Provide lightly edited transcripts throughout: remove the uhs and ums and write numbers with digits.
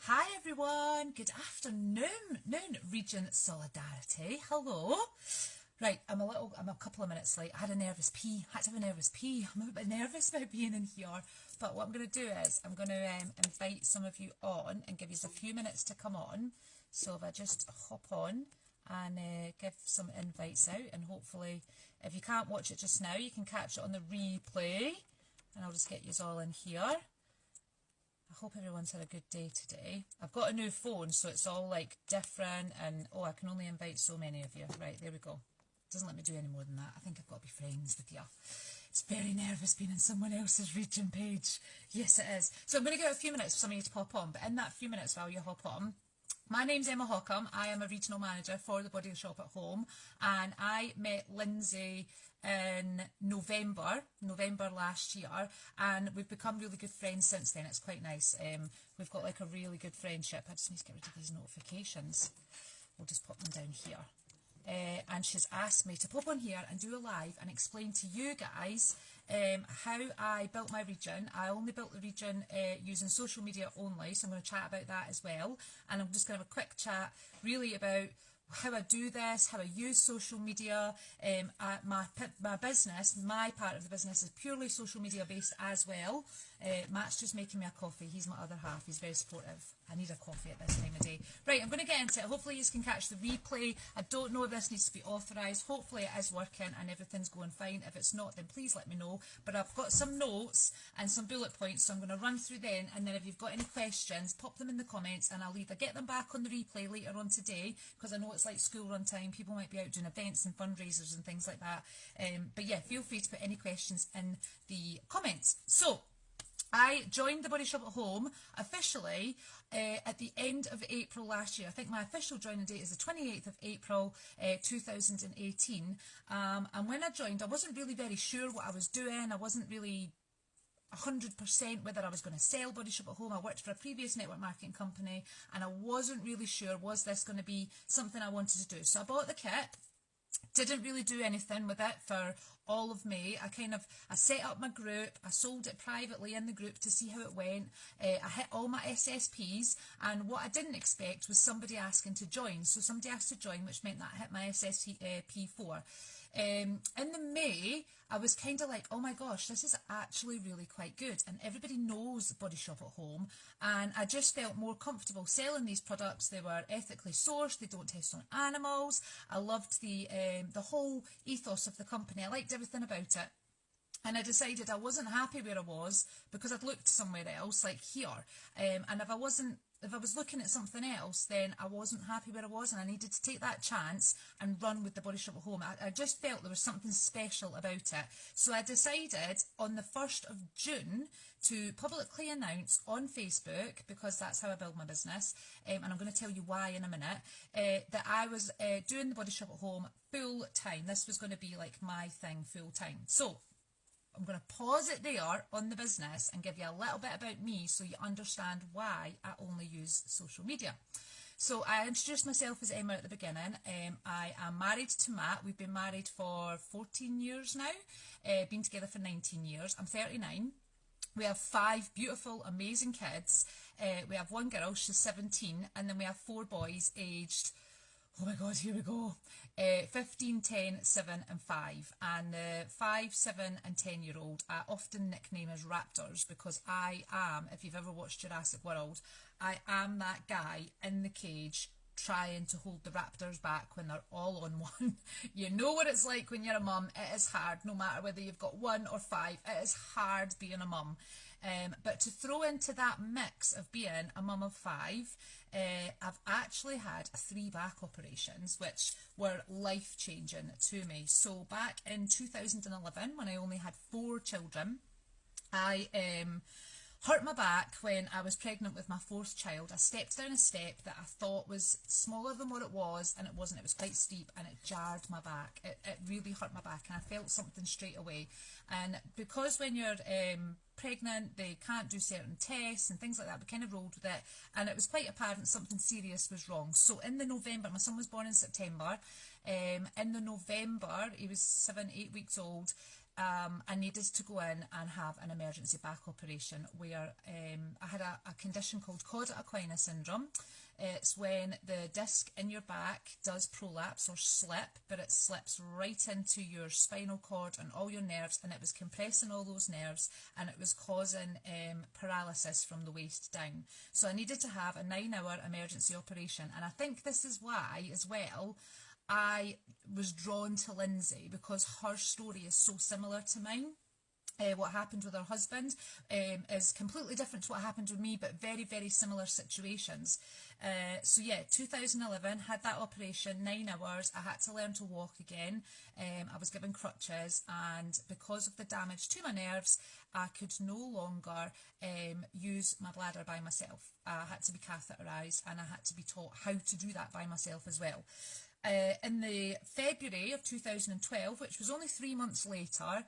Hi everyone, good afternoon, Regent Solidarity, hello. Right, I'm a couple of minutes late. I had a nervous pee, had to have a nervous pee. I'm a bit nervous about being in here. But what I'm going to do is I'm going to invite some of you on and give you a few minutes to come on. So if I just hop on and give some invites out, and hopefully if you can't watch it just now, you can catch it on the replay. And I'll just get you all in here. I hope everyone's had a good day today. I've got a new phone, so it's all like different, and oh, I can only invite so many of you. Right, there we go. It doesn't let me do any more than that. I think I've got to be friends with you. It's very nervous being in someone else's region page. Yes, it is. So I'm going to give it a few minutes for some of you to pop on, but in that few minutes while you hop on, my name's Emma Hockham. I am a regional manager for the Body Shop at Home, and I met Lindsay in November last year, and we've become really good friends since then. It's quite nice. We've got like a really good friendship. I just need to get rid of these notifications. We'll just pop them down here. And she's asked me to pop on here and do a live and explain to you guys how I built my region. I only built the region using social media only, so I'm going to chat about that as well. And I'm just going to have a quick chat really about how I do this, how I use social media. My business, my part of the business is purely social media based as well. Matt's just making me a coffee. He's my other half. He's very supportive. I need a coffee at this time of day. Right, I'm going to get into it. Hopefully you can catch the replay. I don't know if this needs to be authorised. Hopefully it is working and everything's going fine. If it's not, then please let me know. But I've got some notes and some bullet points, so I'm going to run through them, and then if you've got any questions, pop them in the comments, and I'll either get them back on the replay later on today, because I know it's like school run time. People might be out doing events and fundraisers and things like that. But yeah, feel free to put any questions in the comments. So, I joined the Body Shop at Home officially at the end of April last year. I think my official joining date is the 28th of April 2018. And when I joined, I wasn't really very sure what I was doing. I wasn't really 100% whether I was going to sell Body Shop at Home. I worked for a previous network marketing company, and I wasn't really sure, was this going to be something I wanted to do. So I bought the kit. Didn't really do anything with it for all of May. I set up my group. I sold it privately in the group to see how it went. I hit all my SSPs, and what I didn't expect was somebody asking to join. So somebody asked to join, which meant that I hit my SSP4. In the May, I was kind of like, oh my gosh, this is actually really quite good, and everybody knows Body Shop at Home, and I just felt more comfortable selling these products. They were ethically sourced, they don't test on animals. I loved the whole ethos of the company. I liked everything about it. And I decided I wasn't happy where I was because I'd looked somewhere else, like here. And if I was looking at something else, then I wasn't happy where I was, and I needed to take that chance and run with the Body Shop at Home. I just felt there was something special about it. So I decided on the 1st of June to publicly announce on Facebook, because that's how I build my business, and I'm going to tell you why in a minute, that I was doing the Body Shop at Home full time. This was going to be like my thing full time. So I'm going to pause it there on the business and give you a little bit about me so you understand why I only use social media. So I introduced myself as Emma at the beginning. I am married to Matt. We've been married for 14 years now, been together for 19 years. I'm 39. We have 5 beautiful, amazing kids. We have one girl, she's 17, and then we have 4 boys aged, oh my God, here we go. 15, 10, 7 and 5. And the 5, 7 and 10-year-old I often nickname as Raptors, because I am, if you've ever watched Jurassic World, I am that guy in the cage trying to hold the raptors back when they're all on one. You know what it's like when you're a mum. It is hard, no matter whether you've got 1 or 5. It is hard being a mum. But to throw into that mix of being a mum of 5, I've actually had 3 back operations, which were life-changing to me. So back in 2011, when I only had 4 children, I hurt my back when I was pregnant with my 4th child. I stepped down a step that I thought was smaller than what it was, and it wasn't. It was quite steep, and it jarred my back. It really hurt my back, and I felt something straight away. And because when you're pregnant, they can't do certain tests and things like that, we kind of rolled with it, and it was quite apparent something serious was wrong. So in the November, my son was born in September, in the November, he was 7, 8 weeks old, I needed to go in and have an emergency back operation where I had a condition called cauda equina syndrome. It's when the disc in your back does prolapse or slip, but it slips right into your spinal cord and all your nerves, and it was compressing all those nerves, and it was causing paralysis from the waist down. So I needed to have a 9-hour emergency operation, and I think this is why, as well, I was drawn to Lindsay, because her story is so similar to mine. What happened with her husband is completely different to what happened with me, but very, very similar situations. So yeah, 2011, had that operation, 9 hours. I had to learn to walk again. I was given crutches, and because of the damage to my nerves, I could no longer use my bladder by myself. I had to be catheterised, and I had to be taught how to do that by myself as well. In the February of 2012, which was only 3 months later,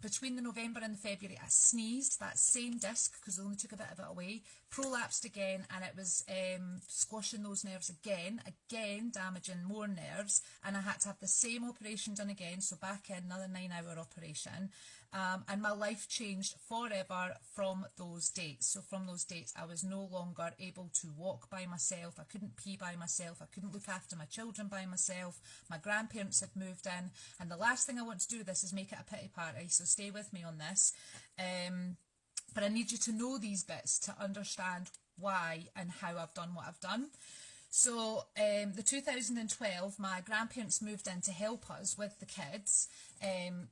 between the November and the February, I sneezed, that same disc, because I only took a bit of it away, prolapsed again, and it was squashing those nerves again, damaging more nerves, and I had to have the same operation done again, so back in, another 9-hour operation. And my life changed forever from those dates. So from those dates, I was no longer able to walk by myself. I couldn't pee by myself. I couldn't look after my children by myself. My grandparents had moved in. And the last thing I want to do with this is make it a pity party. So stay with me on this. But I need you to know these bits to understand why and how I've done what I've done. So the 2012, my grandparents moved in to help us with the kids.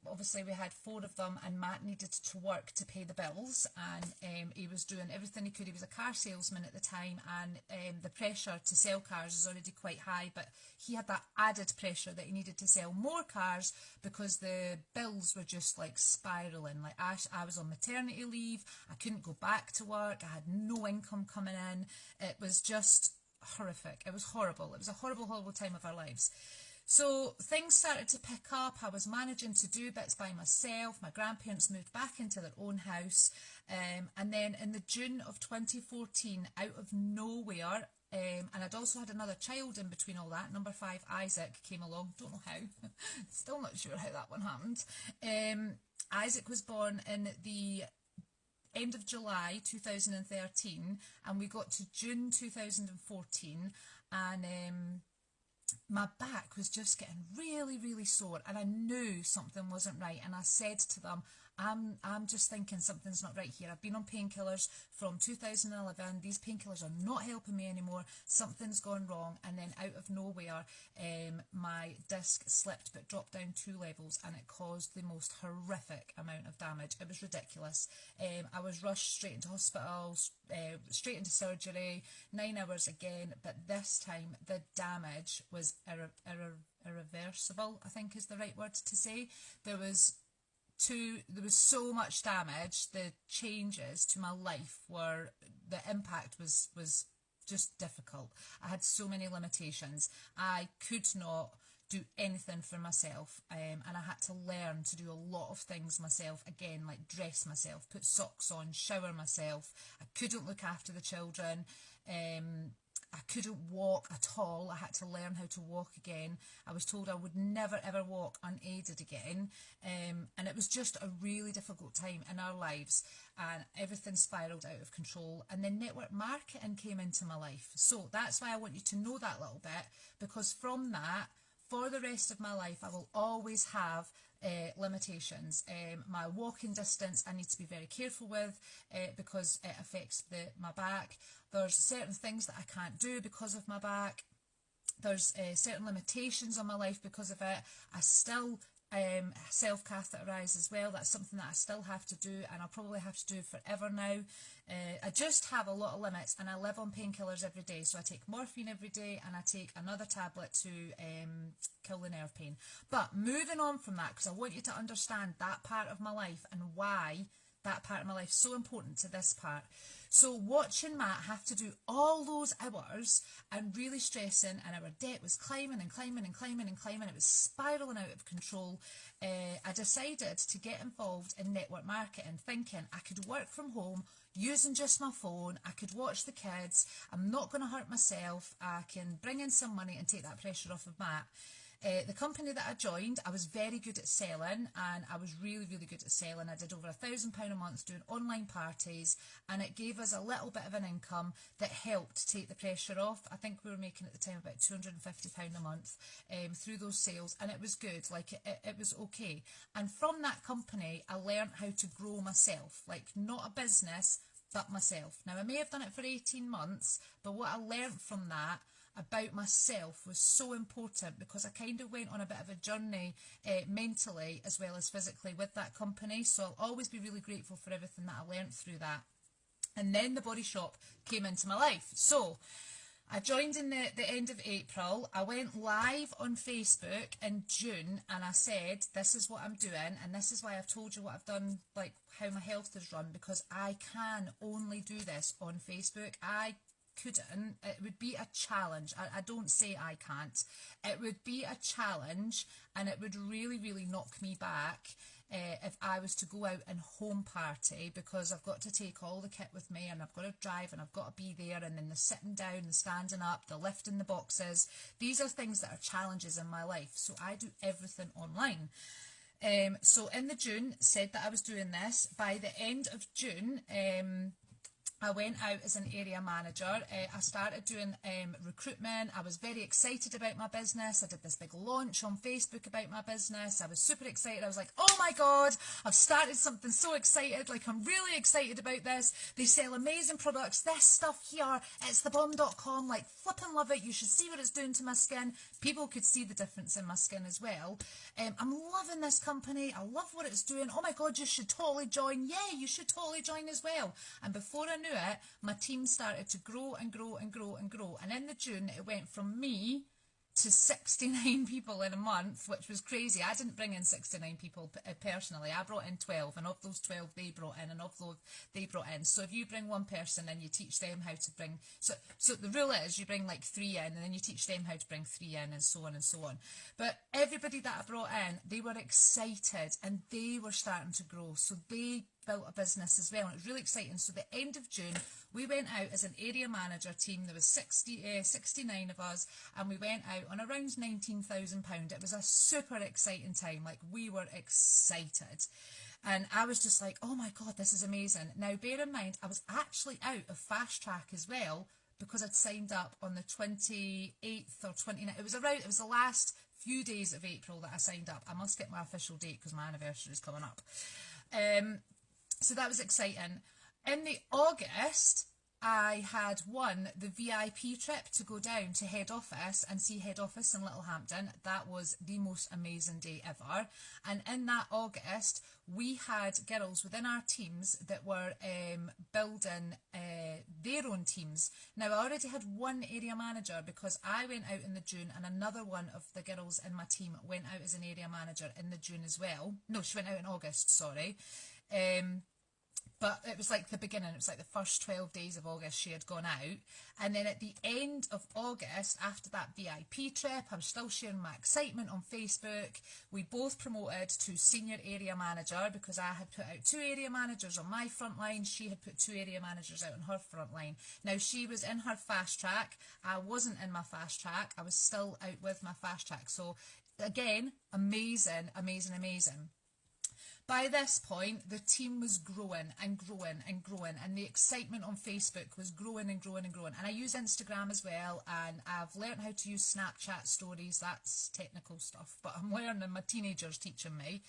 Obviously we had 4 of them, and Matt needed to work to pay the bills, and he was doing everything he could. He was a car salesman at the time, and the pressure to sell cars is already quite high, but he had that added pressure that he needed to sell more cars because the bills were just like spiralling. Like I was on maternity leave, I couldn't go back to work, I had no income coming in. It was just horrific. It was horrible. It was a horrible, horrible time of our lives. So things started to pick up. I was managing to do bits by myself. My grandparents moved back into their own house. And then in the June of 2014, out of nowhere, and I'd also had another child in between all that, number 5, Isaac, came along. Don't know how. Still not sure how that one happened. Isaac was born in the end of July 2013, and we got to June 2014, and my back was just getting really, really sore, and I knew something wasn't right, and I said to them, I'm just thinking something's not right here. I've been on painkillers from 2011. These painkillers are not helping me anymore. Something's gone wrong. And then out of nowhere, my disc slipped but dropped down 2 levels, and it caused the most horrific amount of damage. It was ridiculous. I was rushed straight into hospital, straight into surgery, 9 hours again, but this time the damage was irreversible, I think is the right word to say. There was so much damage. The changes to my life were, the impact was just difficult. I had so many limitations. I could not do anything for myself, and I had to learn to do a lot of things myself again, like dress myself, put socks on, shower myself. I couldn't look after the children. I couldn't walk at all. I had to learn how to walk again. I was told I would never ever walk unaided again, and it was just a really difficult time in our lives, and everything spiraled out of control. And then network marketing came into my life. So that's why I want you to know that little bit, because from that, for the rest of my life, I will always have limitations. My walking distance I need to be very careful with, because it affects my back. There's certain things that I can't do because of my back. There's certain limitations on my life because of it. I still self-catheterise as well. That's something that I still have to do, and I'll probably have to do forever now. I just have a lot of limits, and I live on painkillers every day. So I take morphine every day, and I take another tablet to kill the nerve pain. But moving on from that, because I want you to understand that part of my life and why that part of my life is so important to this part. So watching Matt have to do all those hours and really stressing, and our debt was climbing and climbing and climbing and climbing. It was spiralling out of control. I decided to get involved in network marketing, thinking I could work from home using just my phone. I could watch the kids. I'm not going to hurt myself. I can bring in some money and take that pressure off of Matt. The company that I joined, I was very good at selling, and I was really, really good at selling. I did over £1,000 a month doing online parties, and it gave us a little bit of an income that helped take the pressure off. I think we were making at the time about £250 a month through those sales, and it was good. Like it was okay. And from that company, I learned how to grow myself, like not a business, but myself. Now, I may have done it for 18 months, but what I learned from that about myself was so important, because I kind of went on a bit of a journey mentally as well as physically with that company. So I'll always be really grateful for everything that I learned through that. And then the Body Shop came into my life. So I joined in the end of April. I went live on Facebook in June, and I said, this is what I'm doing, and this is why I've told you what I've done, like how my health is run, because I can only do this on Facebook. I couldn't. It would be a challenge. I don't say I can't. It would be a challenge, and it would really, really knock me back if I was to go out and home party, because I've got to take all the kit with me, and I've got to drive, and I've got to be there, and then the sitting down, the standing up, the lifting the boxes. These are things that are challenges in my life, so I do everything online. So in the June, said that I was doing this. By the end of June, I went out as an area manager. I started doing recruitment. I was very excited about my business. I did this big launch on Facebook about my business. I was super excited. I was like, oh my God, I've started something so excited. Like, I'm really excited about this. They sell amazing products. This stuff here, it's thebomb.com. Like, flipping love it. You should see what it's doing to my skin. People could see the difference in my skin as well. I'm loving this company. I love what it's doing. Oh my God, you should totally join. Yeah, you should totally join as well. And before I knew it, my team started to grow and grow and grow and grow. And in the June, it went from me to 69 people in a month, which was crazy. I didn't bring in 69 people personally. I brought in 12, and of those 12 they brought in, and of those they brought in. So if you bring one person in, you teach them how to bring, so the rule is you bring like 3 in, and then you teach them how to bring 3 in, and so on and so on. But everybody that I brought in, they were excited, and they were starting to grow, so they built a business as well, and it was really exciting. So the end of June, we went out as an area manager team. There was 69 of us, and we went out on around £19,000. It was a super exciting time. Like, we were excited, and I was just like, oh my God, this is amazing. Now, bear in mind, I was actually out of Fast Track as well, because I'd signed up on the 28th or 29th. It was the last few days of April that I signed up. I must get my official date because my anniversary is coming up. So that was exciting. In the August, I had won the VIP trip to go down to head office and see head office in Littlehampton. That was the most amazing day ever. And in that August, we had girls within our teams that were building their own teams. Now, I already had one area manager because I went out in the June, and another one of the girls in my team went out as an area manager in the June as well. No, she went out in August, sorry. But it was like the beginning. It was like the first 12 days of August she had gone out. And then at the end of August, after that VIP trip, I was still sharing my excitement on Facebook. We both promoted to senior area manager, because I had put out 2 area managers on my front line. She had put 2 area managers out on her front line. Now, she was in her fast track. I wasn't in my fast track. I was still out with my fast track. So again, amazing, amazing, amazing. By this point, the team was growing and growing and growing, and the excitement on Facebook was growing and growing and growing. And I use Instagram as well, and I've learned how to use Snapchat stories. That's technical stuff, but I'm learning. My teenager's teaching me.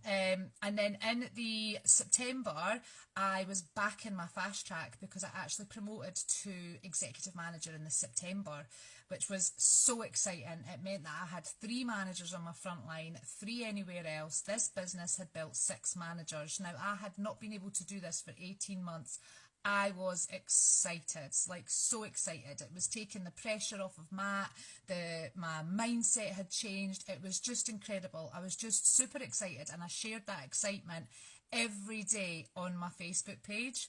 And then in the September, I was back in my fast track because I actually promoted to executive manager in the September, which was so exciting. It meant that I had 3 managers on my front line, 3 anywhere else. This business had built 6 managers. Now, I had not been able to do this for 18 months. I was excited, like so excited. It was taking the pressure off of Matt. My mindset had changed. It was just incredible. I was just super excited, and I shared that excitement every day on my Facebook page.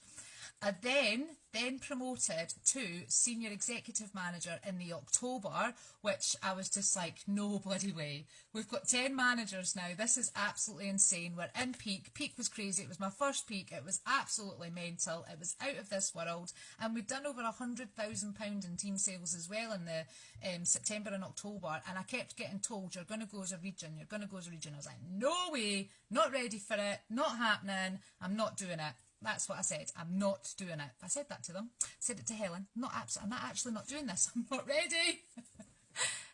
I then promoted to senior executive manager in the October, which I was just like, no bloody way. We've got 10 managers now. This is absolutely insane. We're in peak. Peak was crazy. It was my first peak. It was absolutely mental. It was out of this world. And we'd done over £100,000 in team sales as well in the September and October. And I kept getting told, you're going to go as a region. You're going to go as a region. I was like, no way. Not ready for it. Not happening. I'm not doing it. That's what I said. I'm not doing it. I said that to them. I said it to Helen. I'm not actually not doing this. I'm not ready.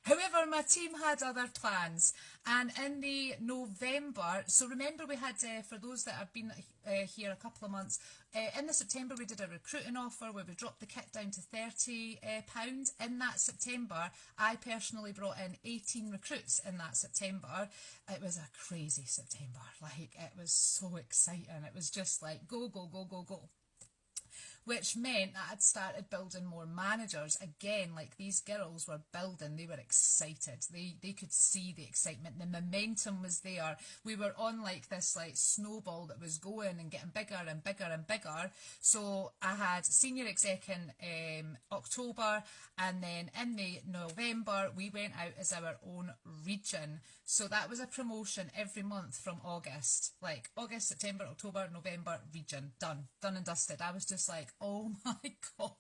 However, my team had other plans, and in the November, so remember we had, for those that have been here a couple of months, in the September we did a recruiting offer where we dropped the kit down to £30. In that September, I personally brought in 18 recruits in that September. It was a crazy September. Like, it was so exciting. It was just like, go, go, go, go, go. Which meant that I'd started building more managers. Again, like, these girls were building, they were excited. They could see the excitement, the momentum was there. We were on like this like snowball that was going and getting bigger and bigger and bigger. So I had senior exec in October, and then in the November we went out as our own region. So that was a promotion every month from August. Like August, September, October, November, region. Done and dusted. I was just like, oh my God.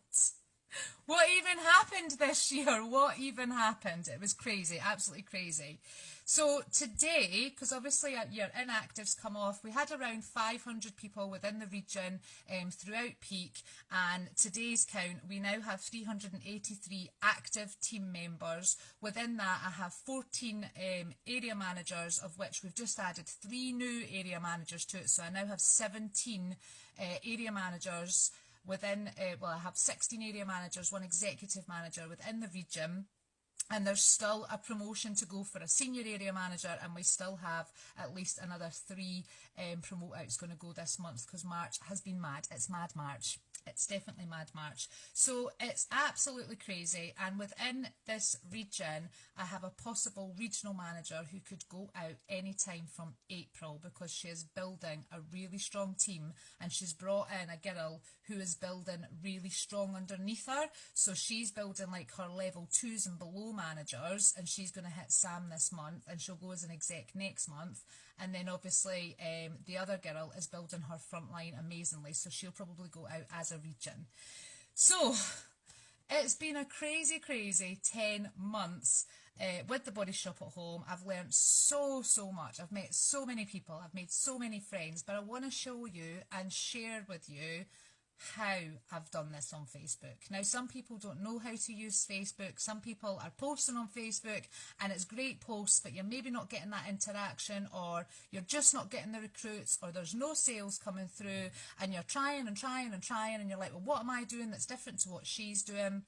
What even happened this year? What even happened? It was crazy, absolutely crazy. So today, because obviously your inactives come off, we had around 500 people within the region throughout peak, and today's count, we now have 383 active team members. Within that, I have 14 area managers, of which we've just added 3 new area managers to it, so I now have 17 area managers within, I have 16 area managers, 1 executive manager within the region. And there's still a promotion to go for a senior area manager, and we still have at least another 3 promote outs going to go this month, because March has been mad. It's Mad March. It's definitely Mad March. So it's absolutely crazy. And within this region, I have a possible regional manager who could go out anytime from April, because she is building a really strong team, and she's brought in a girl who is building really strong underneath her. So she's building like her level 2s and below managers, and she's going to hit Sam this month, and she'll go as an exec next month. And then obviously the other girl is building her front line amazingly, so she'll probably go out as a region. So it's been a crazy 10 months with the Body Shop at Home. I've learned so much. I've met so many people. I've made so many friends. But I want to show you and share with you how I've done this on Facebook. Now, some people don't know how to use Facebook. Some people are posting on Facebook and it's great posts, but you're maybe not getting that interaction, or you're just not getting the recruits, or there's no sales coming through, and you're trying and you're like, well, what am I doing that's different to what she's doing?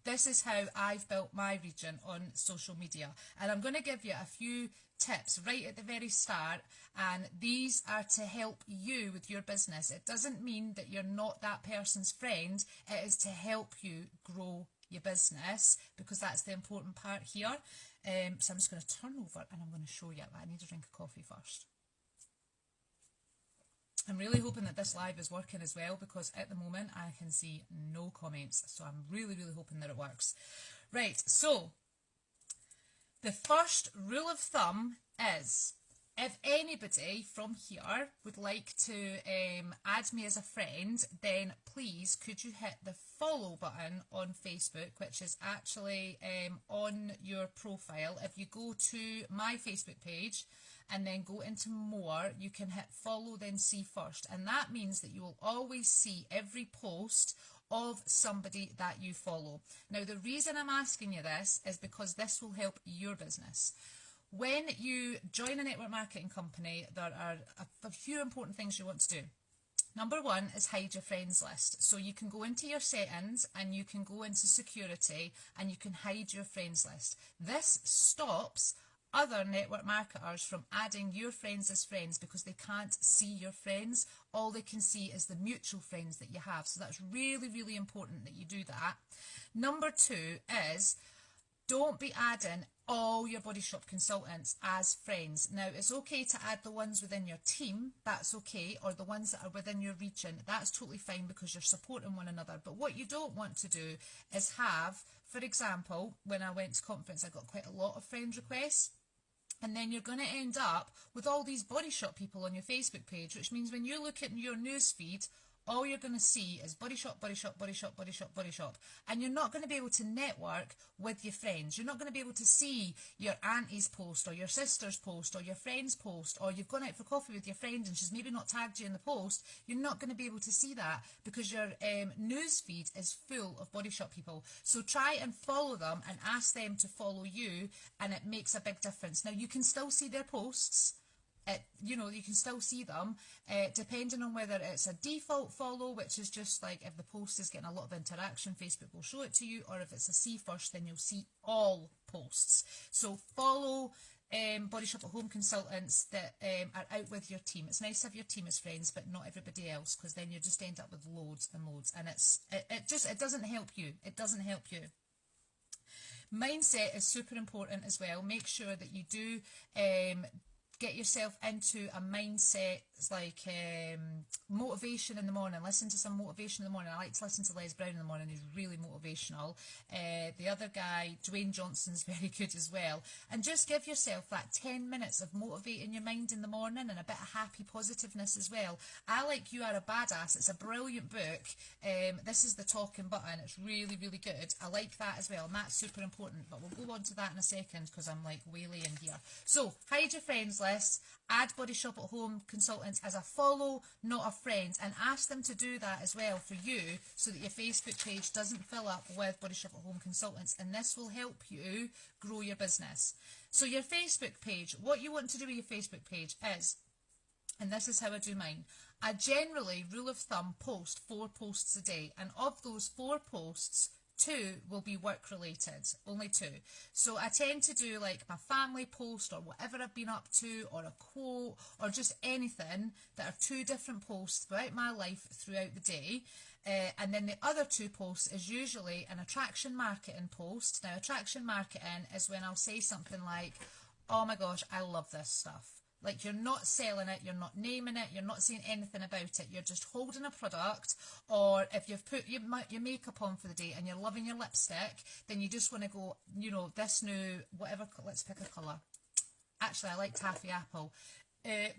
This is how I've built my region on social media, and I'm going to give you a few tips right at the very start, and these are to help you with your business. It doesn't mean that you're not that person's friend. It is to help you grow your business, because that's the important part here. So I'm just going to turn over and I'm going to show you that. I need a drink of coffee first. I'm really hoping that this live is working as well, because at the moment I can see no comments, so I'm really hoping that it works. Right, so the first rule of thumb is, if anybody from here would like to add me as a friend, then please could you hit the follow button on Facebook, which is actually on your profile. If you go to my Facebook page and then go into more, you can hit follow, then see first, and that means that you will always see every post of somebody that you follow. Now, the reason I'm asking you this is because this will help your business. When you join a network marketing company, there are a few important things you want to do. Number 1 is hide your friends list. So you can go into your settings and you can go into security and you can hide your friends list. This stops other network marketers from adding your friends as friends, because they can't see your friends. All they can see is the mutual friends that you have. So that's really important that you do that. Number 2 is, don't be adding all your Body Shop consultants as friends. Now, it's okay to add the ones within your team, that's okay, or the ones that are within your region, that's totally fine because you're supporting one another. But what you don't want to do is have, for example, when I went to conference, I got quite a lot of friend requests. And then you're going to end up with all these Body Shop people on your Facebook page, which means when you look at your news feed, all you're going to see is Body Shop, Body Shop, Body Shop, Body Shop, Body Shop. And you're not going to be able to network with your friends. You're not going to be able to see your auntie's post or your sister's post or your friend's post, or you've gone out for coffee with your friend and she's maybe not tagged you in the post. You're not going to be able to see that because your news feed is full of Body Shop people. So try and follow them and ask them to follow you, and it makes a big difference. Now, you can still see their posts. You can still see them depending on whether it's a default follow, which is just like if the post is getting a lot of interaction, Facebook will show it to you, or if it's a see first, then you'll see all posts. So follow Body Shop at Home consultants that are out with your team. It's nice to have your team as friends, but not everybody else, because then you just end up with loads and loads, and it doesn't help you. It doesn't help you. Mindset is super important as well. Make sure that you do get yourself into a mindset like motivation in the morning. Listen to some motivation in the morning. I like to listen to Les Brown in the morning. He's really motivational. The other guy, Dwayne Johnson's very good as well. And just give yourself that 10 minutes of motivating your mind in the morning and a bit of happy positiveness as well. I Like You Are a Badass. It's a brilliant book. This is the talking button. It's really, really good. I like that as well, and that's super important. But we'll go on to that in a second because I'm like waylaying here. So hide your friends list. Add Body Shop at Home consultants as a follow, not a friend, and ask them to do that as well for you so that your Facebook page doesn't fill up with Body Shop at Home consultants, and this will help you grow your business. So your Facebook page, what you want to do with your Facebook page is, and this is how I do mine, I generally, rule of thumb, post 4 posts a day, and of those 4 posts, 2 will be work related, only 2. So I tend to do like my family post or whatever I've been up to, or a quote, or just anything that are 2 different posts throughout my life throughout the day. And then the other 2 posts is usually an attraction marketing post. Now, attraction marketing is when I'll say something like, oh my gosh, I love this stuff. Like, you're not selling it, you're not naming it, you're not saying anything about it, you're just holding a product. Or if you've put your makeup on for the day and you're loving your lipstick, then you just want to go, this new, whatever, let's pick a colour. Actually, I like Taffy Apple.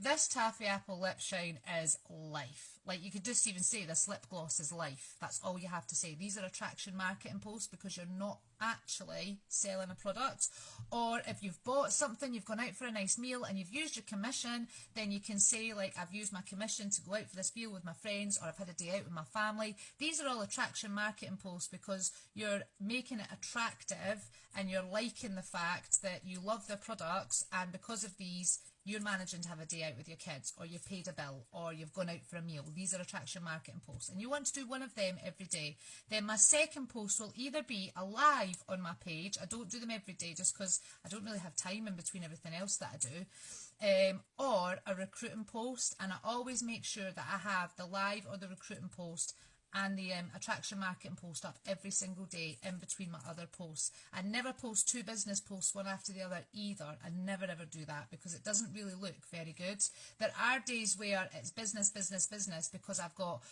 This Taffy Apple lip shine is life. Like, you could just even say this lip gloss is life. That's all you have to say. These are attraction marketing posts because you're not actually selling a product. Or if you've bought something, you've gone out for a nice meal and you've used your commission, then you can say, like, I've used my commission to go out for this meal with my friends, or I've had a day out with my family. These are all attraction marketing posts because you're making it attractive and you're liking the fact that you love their products, and because of these, you're managing to have a day out with your kids, or you've paid a bill, or you've gone out for a meal. These are attraction marketing posts, and you want to do one of them every day. Then my second post will either be a live on my page. I don't do them every day just because I don't really have time in between everything else that I do, or a recruiting post, and I always make sure that I have the live or the recruiting post and the attraction marketing post up every single day in between my other posts. I never post 2 business posts one after the other either. I never ever do that because it doesn't really look very good. There are days where it's business, business, business, because I've got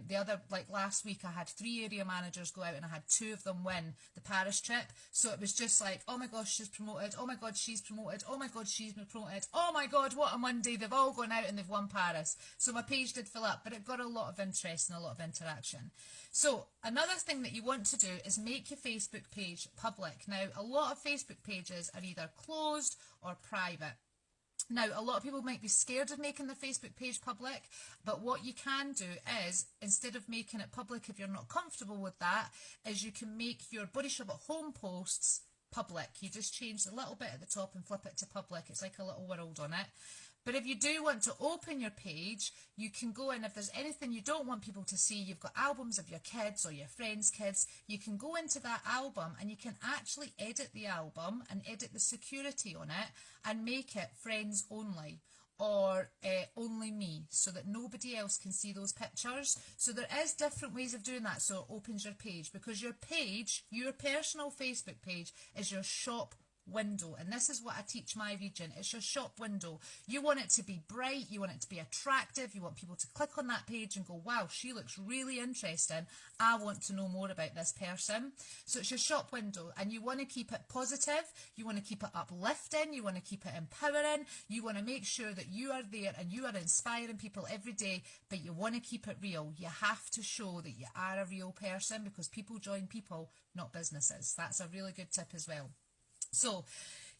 the other, like last week I had 3 area managers go out and I had 2 of them win the Paris trip. So it was just like, oh my gosh, she's promoted, oh my god, she's promoted, oh my god, she's been promoted, oh my god, what a Monday, they've all gone out and they've won Paris. So my page did fill up, but it got a lot of interest and a lot of interaction. So another thing that you want to do is make your Facebook page public. Now, a lot of Facebook pages are either closed or private. Now, a lot of people might be scared of making their Facebook page public, but what you can do is, instead of making it public if you're not comfortable with that, is you can make your Body Shop at Home posts public. You just change the little bit at the top and flip it to public. It's like a little world on it. But if you do want to open your page, you can go in, if there's anything you don't want people to see, you've got albums of your kids or your friends' kids, you can go into that album and you can actually edit the album and edit the security on it and make it friends only, or only me, so that nobody else can see those pictures. So there is different ways of doing that, so it opens your page, because your page, your personal Facebook page, is your shop window. And this is what I teach my region. It's your shop window. You want it to be bright. You want it to be attractive. You want people to click on that page and go, wow, she looks really interesting. I want to know more about this person. So it's your shop window, and you want to keep it positive. You want to keep it uplifting. You want to keep it empowering. You want to make sure that you are there and you are inspiring people every day, but you want to keep it real. You have to show that you are a real person, because people join people, not businesses. That's a really good tip as well. So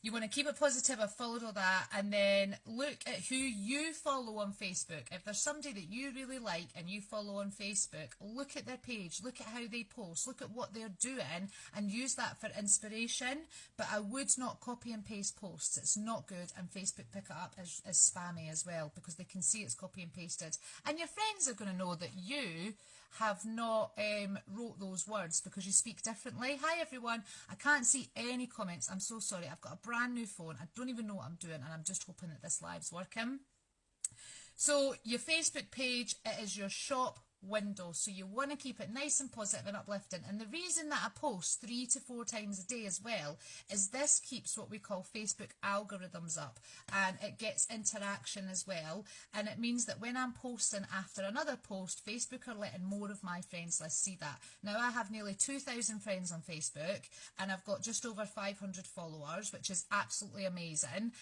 you want to keep it positive. I've followed all that. And then look at who you follow on Facebook. If there's somebody that you really like and you follow on Facebook, look at their page, look at how they post, look at what they're doing, and use that for inspiration. But I would not copy and paste posts. It's not good, and Facebook pick it up as spammy as well, because they can see it's copy and pasted. And your friends are going to know that you have not wrote those words because you speak differently. Hi everyone, I can't see any comments. I'm so sorry. I've got a brand new phone. I don't even know what I'm doing, and I'm just hoping that this live's working. So your Facebook page, it is your shop window, so you want to keep it nice and positive and uplifting. And the reason that I post 3 to 4 times a day as well is this keeps what we call Facebook algorithms up, and it gets interaction as well, and it means that when I'm posting after another post, Facebook are letting more of my friends list see that. Now I have nearly 2,000 friends on Facebook, and I've got just over 500 followers, which is absolutely amazing.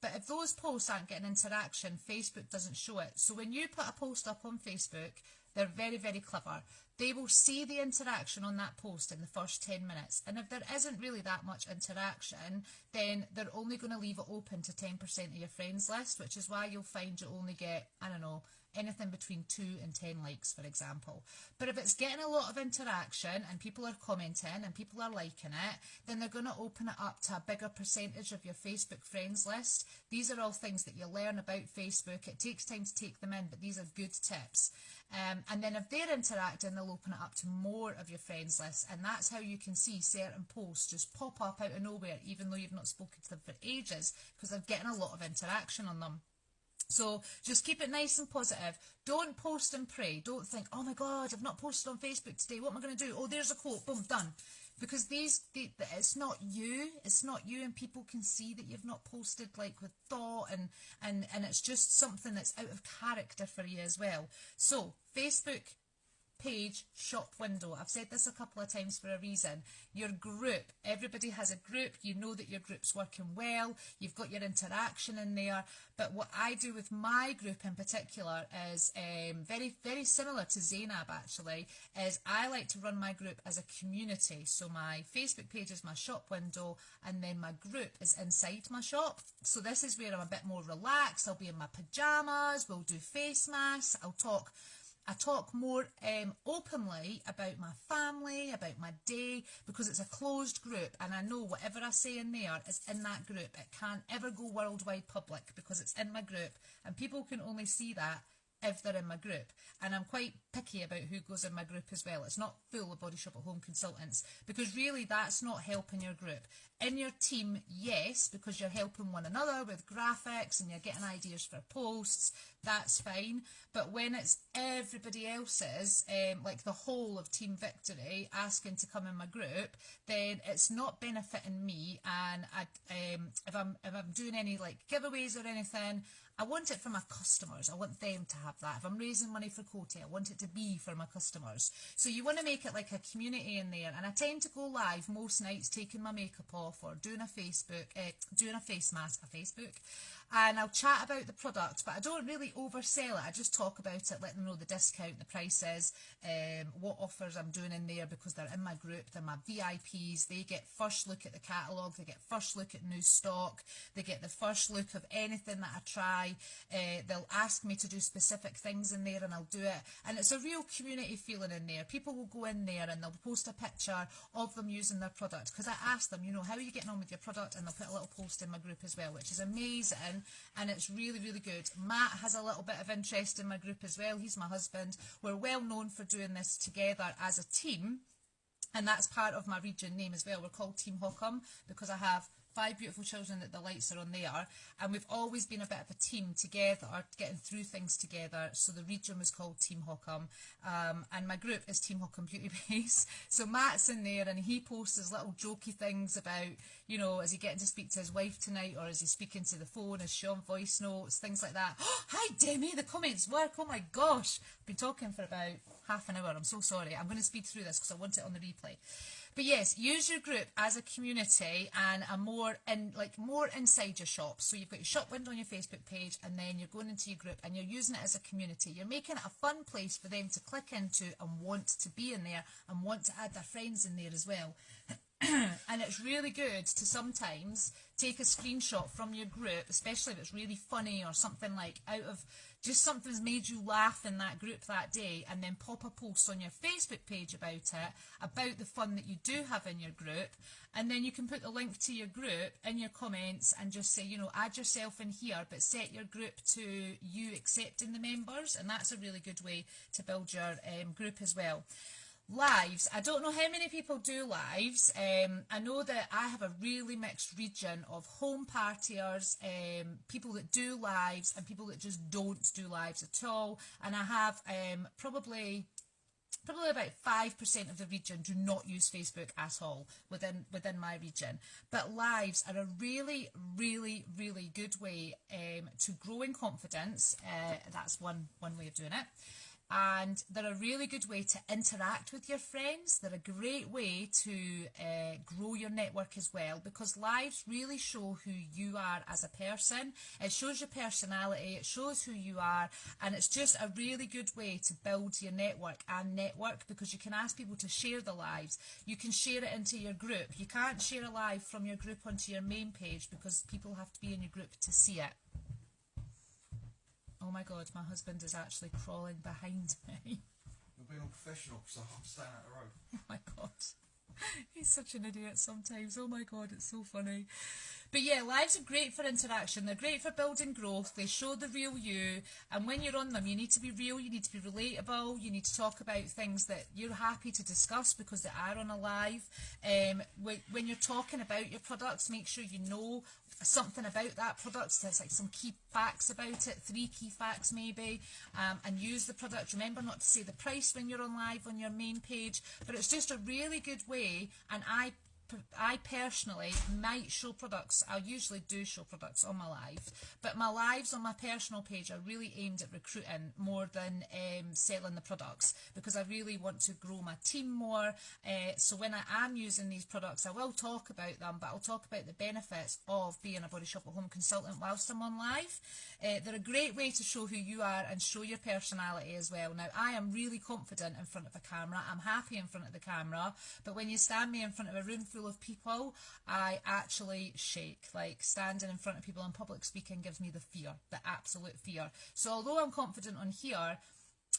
But if those posts aren't getting interaction, Facebook doesn't show it. So when you put a post up on Facebook, they're very, very clever. They will see the interaction on that post in the first 10 minutes. And if there isn't really that much interaction, then they're only going to leave it open to 10% of your friends list, which is why you'll find you only get, I don't know, anything between 2 and 10 likes, for example. But if it's getting a lot of interaction and people are commenting and people are liking it, then they're going to open it up to a bigger percentage of your Facebook friends list. These are all things that you learn about Facebook. It takes time to take them in, but these are good tips. And then if they're interacting, they'll open it up to more of your friends list. And that's how you can see certain posts just pop up out of nowhere, even though you've not spoken to them for ages, because they're getting a lot of interaction on them. So just keep it nice and positive. Don't post and pray. Don't think, oh my God, I've not posted on Facebook today. What am I going to do? Oh, there's a quote. Boom, done. Because it's not you. It's not you, and people can see that you've not posted like with thought, and it's just something that's out of character for you as well. So Facebook page, shop window. I've said this a couple of times for a reason. Your group, everybody has a group. You know that your group's working well. You've got your interaction in there. But what I do with my group in particular is very, very similar to Zainab actually, is I like to run my group as a community. So my Facebook page is my shop window, and then my group is inside my shop. So this is where I'm a bit more relaxed. I'll be in my pajamas. We'll do face masks. I talk more openly about my family, about my day, because it's a closed group, and I know whatever I say in there is in that group. It can't ever go worldwide public because it's in my group, and people can only see that if they're in my group. And I'm quite picky about who goes in my group as well. It's not full of Body Shop at Home consultants, because really that's not helping your group. In your team, yes, because you're helping one another with graphics and you're getting ideas for posts, that's fine. But when it's everybody else's, like the whole of Team Victory asking to come in my group, then it's not benefiting me. And if I'm doing any like giveaways or anything, I want it for my customers. I want them to have that. If I'm raising money for Coty, I want it to be for my customers. So you want to make it like a community in there. And I tend to go live most nights taking my makeup off or doing a face mask, and I'll chat about the product, but I don't really oversell it. I just talk about it, let them know the discount, the prices, what offers I'm doing in there, because they're in my group, they're my VIPs. They get first look at the catalogue, they get first look at new stock, they get the first look of anything that I try. They'll ask me to do specific things in there, and I'll do it. And it's a real community feeling in there. People will go in there and they'll post a picture of them using their product, because I ask them, you know, how are you getting on with your product? And they'll put a little post in my group as well, which is amazing. And it's really, really good. Matt has a little bit of interest in my group as well. He's my husband. We're well known for doing this together as a team, and that's part of my region name as well. We're called Team Hockham because I have 5 beautiful children that the lights are on there, and we've always been a bit of a team together, getting through things together. So the region was called Team Hockham, and my group is Team Hockham Beauty Base. So Matt's in there, and he posts his little jokey things about, you know, is he getting to speak to his wife tonight, or is he speaking to the phone, is she on voice notes, things like that. Oh, hi Demi, the comments work, oh my gosh. I've been talking for about half an hour, I'm so sorry. I'm going to speed through this because I want it on the replay. But yes, use your group as a community and a more inside your shop. So you've got your shop window on your Facebook page, and then you're going into your group and you're using it as a community. You're making it a fun place for them to click into and want to be in there and want to add their friends in there as well. And it's really good to sometimes take a screenshot from your group, especially if it's really funny or something like out of just something's made you laugh in that group that day, and then pop a post on your Facebook page about it, about the fun that you do have in your group, and then you can put the link to your group in your comments and just say, you know, add yourself in here, but set your group to you accepting the members, and that's a really good way to build your group as well. Lives. I don't know how many people do lives. I know that I have a really mixed region of home partiers, people that do lives and people that just don't do lives at all. And I have probably about 5% of the region do not use Facebook at all within my region. But lives are a really, really, really good way to grow in confidence. That's one way of doing it. And they're a really good way to interact with your friends. They're a great way to grow your network as well, because lives really show who you are as a person. It shows your personality, it shows who you are, and it's just a really good way to build your network because you can ask people to share the lives. You can share it into your group. You can't share a live from your group onto your main page because people have to be in your group to see it. Oh my God, my husband is actually crawling behind me. You're being all professional, so I'm staying out the road. Oh my God. He's such an idiot sometimes. Oh my God, it's so funny. But yeah, lives are great for interaction. They're great for building growth. They show the real you. And when you're on them, you need to be real. You need to be relatable. You need to talk about things that you're happy to discuss because they are on a live. When you're talking about your products, make sure you know something about that product. So there's like some key facts about it, 3 key facts maybe, and use the product. Remember not to say the price when you're on live on your main page, but it's just a really good way. And I personally might show products. I usually do show products on my live, but my lives on my personal page are really aimed at recruiting more than selling the products, because I really want to grow my team more. So when I am using these products, I will talk about them, but I'll talk about the benefits of being a Body Shop at Home consultant whilst I'm on live. They're a great way to show who you are and show your personality as well. Now, I am really confident in front of a camera. I'm happy in front of the camera, but when you stand me in front of a room full of people, I actually shake. Like, standing in front of people in public speaking gives me the fear, the absolute fear. So although I'm confident on here,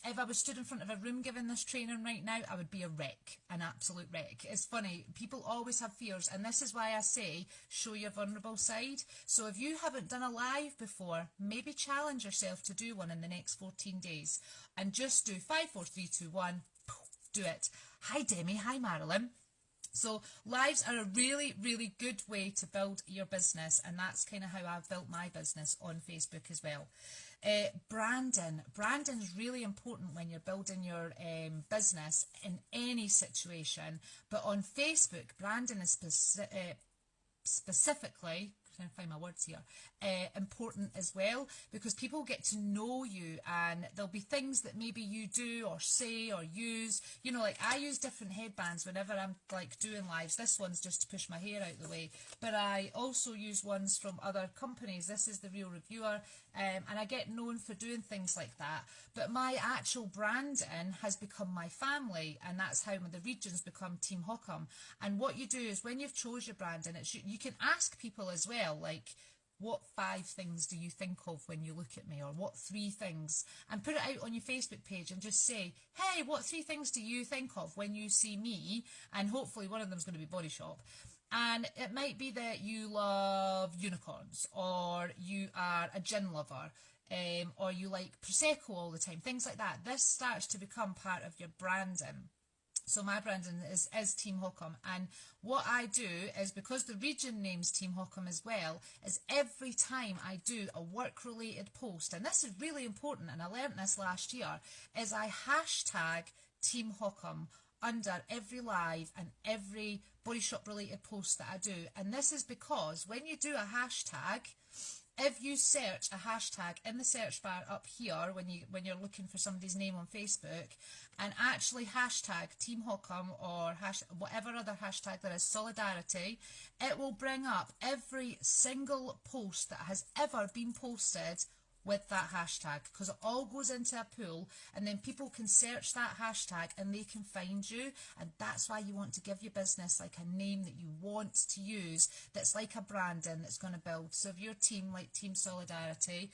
if I was stood in front of a room giving this training right now, I would be a wreck, an absolute wreck. It's funny, people always have fears, and this is why I say show your vulnerable side. So if you haven't done a live before, maybe challenge yourself to do one in the next 14 days, and just do 5, 4, 3, 2, 1, do it. Hi Demi, hi Marilyn. So lives are a really, really good way to build your business, and that's kind of how I've built my business on Facebook as well. Branding is really important when you're building your business in any situation, but on Facebook, branding is specifically, trying to find my words here, important as well, because people get to know you, and there'll be things that maybe you do or say or use. You know, like I use different headbands whenever I'm like doing lives. This one's just to push my hair out the way, but I also use ones from other companies. This is the Real Reviewer, and I get known for doing things like that. But my actual branding has become my family, and that's how the regions become Team Hockham. And what you do is when you've chose your branding, you can ask people as well, like, what 5 things do you think of when you look at me, or what 3 things, and put it out on your Facebook page and just say, hey, what 3 things do you think of when you see me? And hopefully one of them is going to be Body Shop. And it might be that you love unicorns, or you are a gin lover, or you like Prosecco all the time, things like that. This starts to become part of your branding. So my branding is Team Hockham, and what I do is, because the region name's Team Hockham as well, is every time I do a work-related post, and this is really important, and I learnt this last year, is I hashtag Team Hockham under every live and every Body Shop related post that I do. And this is because when you do a hashtag, if you search a hashtag in the search bar up here when you're looking for somebody's name on Facebook, and actually hashtag Team Hockham or whatever other hashtag there is, solidarity, it will bring up every single post that has ever been posted with that hashtag, because it all goes into a pool, and then people can search that hashtag and they can find you. And that's why you want to give your business like a name that you want to use, that's like a branding that's going to build. So if your team, like Team Solidarity,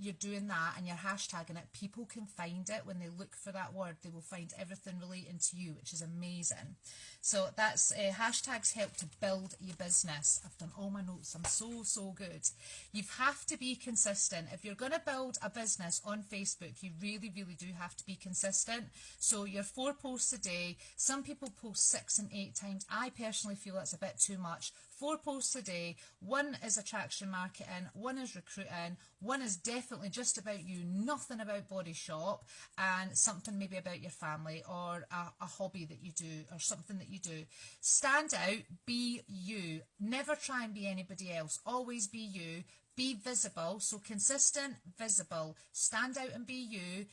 you're doing that and you're hashtagging it, people can find it. When they look for that word, they will find everything relating to you, which is amazing. So that's hashtags help to build your business. I've done all my notes. I'm so good. You have to be consistent. If you're going to build a business on Facebook, you really do have to be consistent. So your 4 posts a day. Some people post 6 and 8 times. I personally feel that's a bit too much. 4 posts a day. 1 is attraction marketing, 1 is recruiting, 1 is definitely just about you, nothing about Body Shop, and something maybe about your family or a hobby that you do or something that you do. Stand out, be you. Never try and be anybody else. Always be you. Be visible. So consistent, visible. Stand out and be you.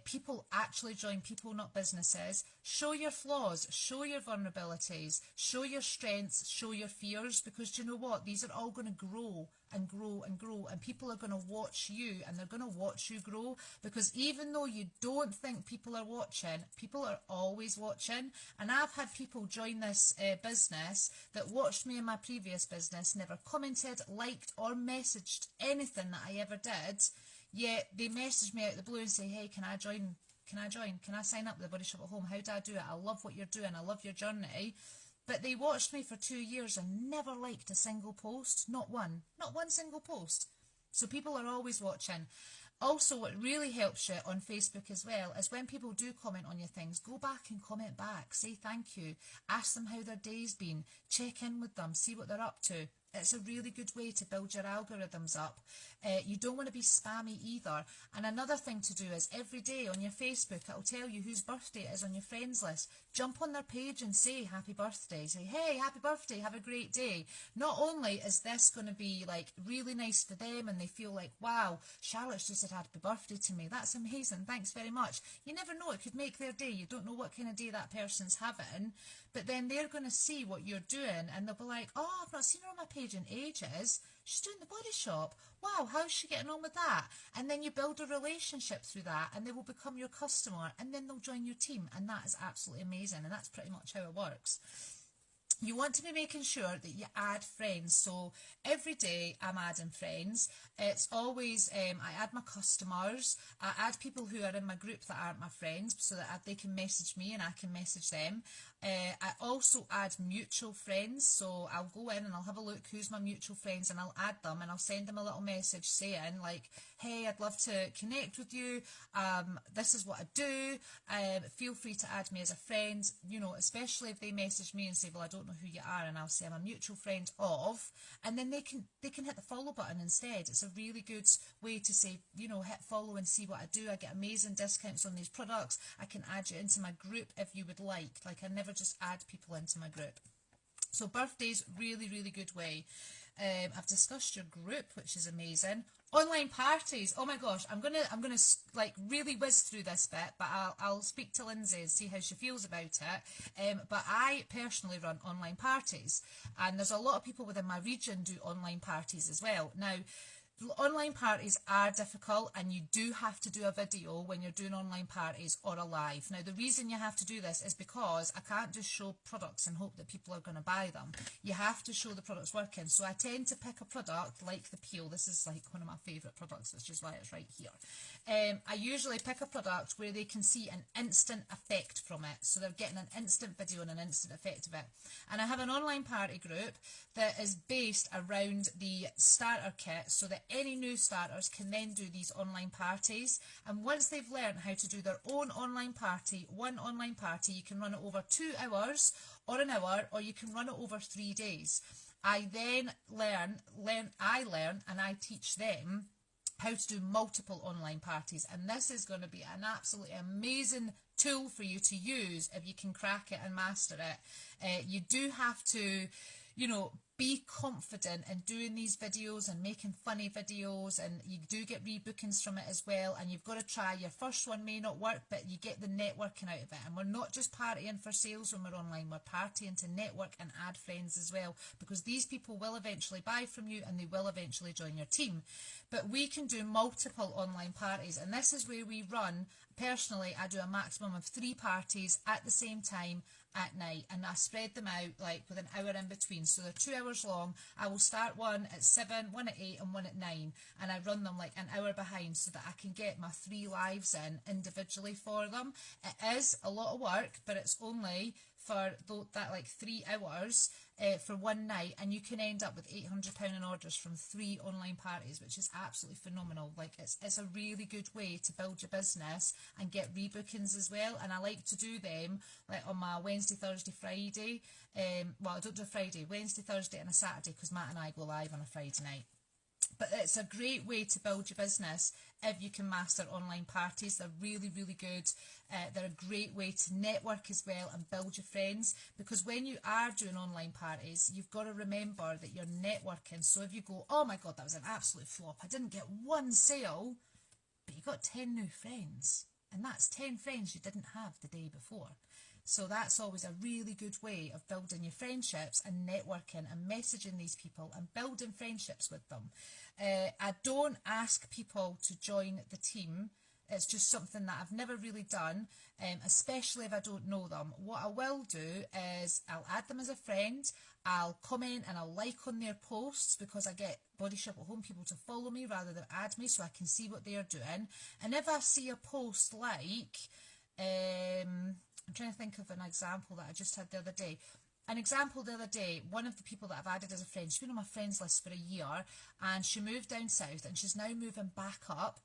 People actually join people, not businesses. Show your flaws, show your vulnerabilities, show your strengths, show your fears, because do you know what? These are all going to grow and grow and grow, and people are going to watch you, and they're going to watch you grow, because even though you don't think people are watching, people are always watching. And I've had people join this business that watched me in my previous business, never commented, liked or messaged anything that I ever did. Yet they message me out of the blue and say, hey, can I join? Can I sign up with the Body Shop at Home? How do I do it? I love what you're doing. I love your journey. But they watched me for 2 years and never liked a single post. Not one single post. So people are always watching. Also, what really helps you on Facebook as well is when people do comment on your things, go back and comment back. Say thank you. Ask them how their day's been. Check in with them. See what they're up to. It's a really good way to build your algorithms up. You don't want to be spammy either. And another thing to do is every day on your Facebook, it'll tell you whose birthday it is on your friends list. Jump on their page and say happy birthday. Say, hey, happy birthday, have a great day. Not only is this going to be like really nice for them and they feel like, wow, Charlotte's just said happy birthday to me. That's amazing. Thanks very much. You never know, it could make their day. You don't know what kind of day that person's having. But then they're going to see what you're doing and they'll be like, oh, I've not seen her on my page in ages. She's doing the Body Shop. Wow, how's she getting on with that? And then you build a relationship through that and they will become your customer and then they'll join your team. And that is absolutely amazing. And that's pretty much how it works. You want to be making sure that you add friends. So every day I'm adding friends. It's always, I add my customers. I add people who are in my group that aren't my friends so that they can message me and I can message them. I also add mutual friends. So I'll go in and I'll have a look who's my mutual friends and I'll add them and I'll send them a little message saying like, hey, I'd love to connect with you. This is what I do. Feel free to add me as a friend, you know, especially if they message me and say, well, I don't know who you are, and I'll say I'm a mutual friend of, and then they can hit the follow button instead. It's a really good way to say, you know, hit follow and see what I do. I get amazing discounts on these products. I can add you into my group if you would like. Like, I never just add people into my group. So birthdays, really good way. I've discussed your group, which is amazing. Online parties. Oh my gosh, I'm gonna like really whiz through this bit, but I'll speak to Lindsay and see how she feels about it. But I personally run online parties, and there's a lot of people within my region do online parties as well. Now, online parties are difficult and you do have to do a video when you're doing online parties or a live. Now, the reason you have to do this is because I can't just show products and hope that people are going to buy them. You have to show the products working. So I tend to pick a product like the peel. This is like one of my favourite products, which is why it's right here. I usually pick a product where they can see an instant effect from it. So they're getting an instant video and an instant effect of it. And I have an online party group that is based around the starter kit so that any new starters can then do these online parties. And once they've learned how to do their own online party, one online party, you can run it over 2 hours or an hour, or you can run it over 3 days. I then learn and I teach them how to do multiple online parties, and this is going to be an absolutely amazing tool for you to use if you can crack it and master it. You do have to, you know, be confident in doing these videos and making funny videos, and you do get rebookings from it as well. And you've got to try. Your first one may not work, but you get the networking out of it. And we're not just partying for sales when we're online, we're partying to network and add friends as well, because these people will eventually buy from you and they will eventually join your team. But we can do multiple online parties, and this is where we run. Personally, I do a maximum of 3 parties at the same time at night, and I spread them out like with an hour in between, so they're 2 hours long. I will start one at 7, one at 8 and one at 9, and I run them like an hour behind so that I can get my 3 lives in individually for them. It is a lot of work, but it's only for that like 3 hours for one night, and you can end up with £800 in orders from 3 online parties, which is absolutely phenomenal. Like it's a really good way to build your business and get rebookings as well. And I like to do them like on my Wednesday, Thursday, Friday. Well, I don't do a Friday, Wednesday, Thursday and a Saturday, because Matt and I go live on a Friday night. But it's a great way to build your business if you can master online parties. They're really, really good. They're a great way to network as well and build your friends, because when you are doing online parties, you've got to remember that you're networking. So if you go, oh my God, that was an absolute flop, I didn't get one sale, but you got 10 new friends, and that's 10 friends you didn't have the day before. So that's always a really good way of building your friendships and networking and messaging these people and building friendships with them. I don't ask people to join the team. It's just something that I've never really done, especially if I don't know them. What I will do is I'll add them as a friend, I'll comment and I'll like on their posts, because I get Body Shop at Home people to follow me rather than add me, so I can see what they are doing. And if I see a post like, I'm trying to think of an example that I just had the other day. An example the other day, one of the people that I've added as a friend, she's been on my friends list for a year, and she moved down south and she's now moving back up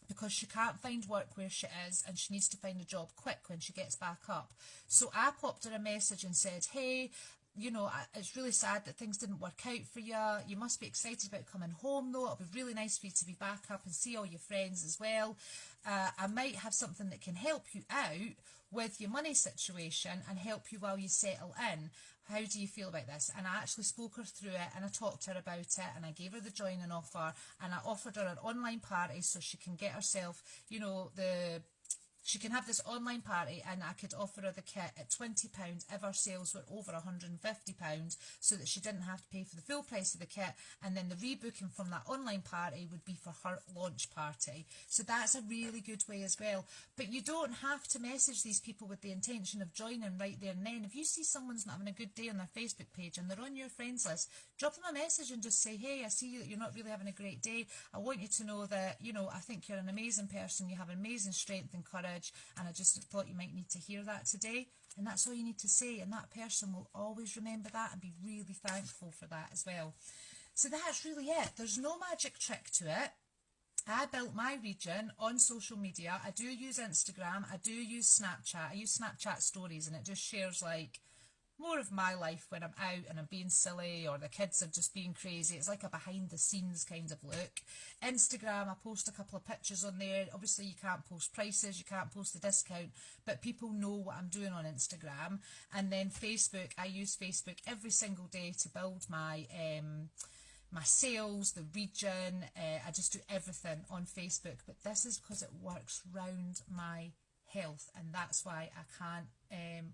because she can't find work where she is, and she needs to find a job quick when she gets back up. So I popped her a message and said, hey, you know, it's really sad that things didn't work out for you. You must be excited about coming home though. It'll be really nice for you to be back up and see all your friends as well. I might have something that can help you out with your money situation and help you while you settle in. How do you feel about this? And I actually spoke her through it, and I talked to her about it, and I gave her the joining offer, and I offered her an online party so she can get herself, you know, she can have this online party, and I could offer her the kit at £20 if her sales were over £150, so that she didn't have to pay for the full price of the kit, and then the rebooking from that online party would be for her launch party. So that's a really good way as well. But you don't have to message these people with the intention of joining right there and then. If you see someone's not having a good day on their Facebook page and they're on your friends list, drop them a message and just say, hey, I see that you're not really having a great day. I want you to know that, you know, I think you're an amazing person. You have amazing strength and courage, and I just thought you might need to hear that today. And that's all you need to say, and that person will always remember that and be really thankful for that as well. So that's really it. There's no magic trick to it. I built my region on social media. I do use Instagram, I do use Snapchat. I use Snapchat stories, and it just shares like more of my life when I'm out and I'm being silly, or the kids are just being crazy. It's like a behind the scenes kind of look. Instagram, I post a couple of pictures on there. Obviously you can't post prices, you can't post the discount, but people know what I'm doing on Instagram. And then Facebook, I use Facebook every single day to build my my sales, the region. I just do everything on Facebook, but this is because it works round my health, and that's why I can't,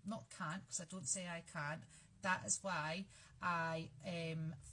not can't, because I don't say I can't, that is why I